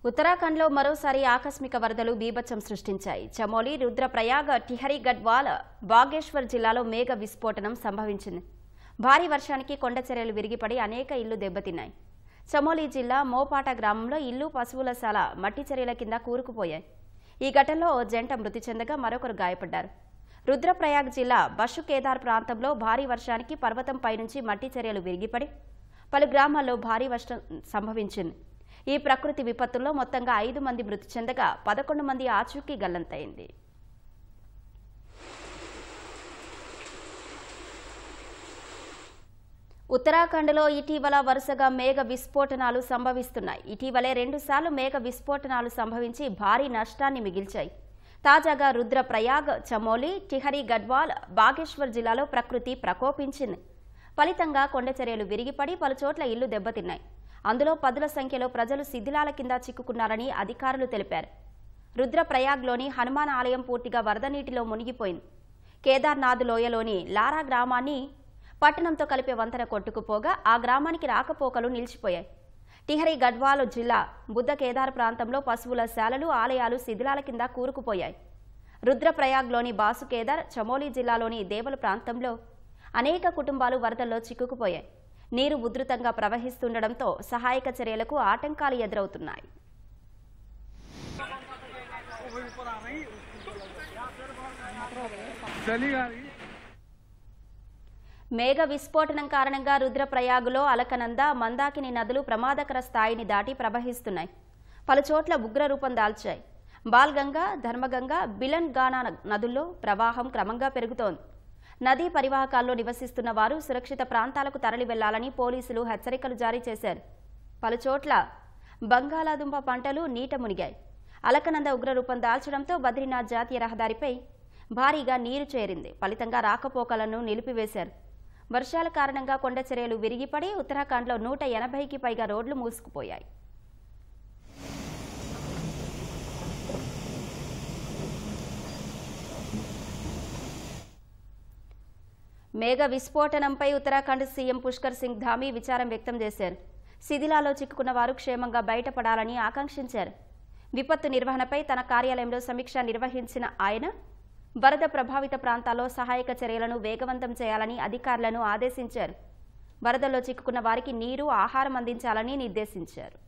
ఉత్తరాఖండ్లో మరోసారి ఆకస్మిక వరదలు బీభత్సం సృష్టించాయి. చమోలి, రుద్రప్రయాగ, టిహరీ గఢ్వాల్, బాగేశ్వర్ జిల్లాలో మేఘ విస్ఫోటనం సంభవించింది. భారీ వర్షానికి కొండచర్యలు విరిగిపడి అనేక ఇళ్లు దెబ్బతిన్నాయి. చమోలి జిల్లా మోపాట గ్రామంలో ఇల్లు, పశువుల శాల మట్టి చర్యల కింద కూరుకుపోయాయి. ఈ ఘటనలో ఓ జంట మృతి చెందగా మరొకరు గాయపడ్డారు. రుద్రప్రయాగ్ జిల్లా బషు కేదార్ ప్రాంతంలో భారీ వర్షానికి పర్వతంపై నుంచి మట్టి చర్యలు విరిగిపడి పలు గ్రామాల్లో భారీ వర్షం సంభవించింది. ఈ ప్రకృతి విపత్తుల్లో మొత్తంగా 5 మంది మృతి చెందగా 11 మంది ఆచూకీ గల్లంతైంది. ఉత్తరాఖండ్లో ఇటీవల వరుసగా మేఘ విస్ఫోటనాలు సంభవిస్తున్నాయి. ఇటీవలే 2 సార్లు మేఘ విస్ఫోటనాలు సంభవించి భారీ నష్టాన్ని మిగిల్చాయి. తాజాగా రుద్రప్రయాగ్, చమోలి, టిహరీ గఢ్వాల్, బాగేశ్వర్ జిల్లాలో ప్రకృతి ప్రకోపించింది. ఫలితంగా కొండచర్యలు విరిగిపడి పలుచోట్ల ఇళ్లు దెబ్బతిన్నాయి. అందులో పదుల సంఖ్యలో ప్రజలు శిథిలాల కింద చిక్కుకున్నారని అధికారులు తెలిపారు. రుద్రప్రయాగ్లోని హనుమాన్ ఆలయం పూర్తిగా వరద నీటిలో మునిగిపోయింది. కేదార్నాథ్ లోయలోని లారా గ్రామాన్ని పట్టణంతో కలిపే వంతెన కొట్టుకుపోగా ఆ గ్రామానికి రాకపోకలు నిలిచిపోయాయి. టిహరీ గఢ్వాల్ జిల్లా బుద్ధ కేదార్ ప్రాంతంలో పశువుల శాలలు, ఆలయాలు శిథిలాల కింద కూరుకుపోయాయి. రుద్రప్రయాగ్లోని బాసు కేదార్, చమోలి జిల్లాలోని దేవల ప్రాంతంలో అనేక కుటుంబాలు వరదల్లో చిక్కుకుపోయాయి. నీరు ఉధృతంగా ప్రవహిస్తుండటంతో సహాయక చర్యలకు ఆటంకాలు ఎదురవుతున్నాయి. మేఘ విస్ఫోటనం కారణంగా రుద్రప్రయాగులో అలకనంద, మందాకిని నదులు ప్రమాదకర స్థాయిని దాటి ప్రవహిస్తున్నాయి. పలుచోట్ల ఉగ్రరూపం దాల్చాయి. బాల్గంగా, ధర్మగంగా, బిలన్ గానా నదుల్లో ప్రవాహం క్రమంగా పెరుగుతోంది. నదీ పరివాహకాల్లో నివసిస్తున్న వారు సురక్షిత ప్రాంతాలకు తరలి వెళ్లాలని పోలీసులు హెచ్చరికలు జారీ చేశారు. పలుచోట్ల బంగాళాదుంప పంటలు నీట మునిగాయి. అలకనంద ఉగ్రరూపం దాల్చడంతో బద్రీనాథ్ జాతీయ రహదారిపై భారీగా నీరు చేరింది. ఫలితంగా రాకపోకలను నిలిపివేశారు. వర్షాల కారణంగా కొండచర్యలు విరిగిపడి ఉత్తరాఖండ్లో 180కి పైగా రోడ్లు మూసుకుపోయాయి. మేఘ విస్ఫోటనంపై ఉత్తరాఖండ్ సీఎం పుష్కర్ సింగ్ ధామీ విచారం వ్యక్తం చేశారు. శిథిలాలో చిక్కుకున్న వారు క్షేమంగా బయటపడాలని ఆకాంక్షించారు. విపత్తు నిర్వహణపై తన కార్యాలయంలో సమీక్ష నిర్వహించిన ఆయన వరద ప్రభావిత ప్రాంతాల్లో సహాయక చర్యలను వేగవంతం చేయాలని అధికారులను ఆదేశించారు. వరదల్లో చిక్కుకున్న వారికి నీరు, ఆహారం అందించాలని నిర్దేశించారు.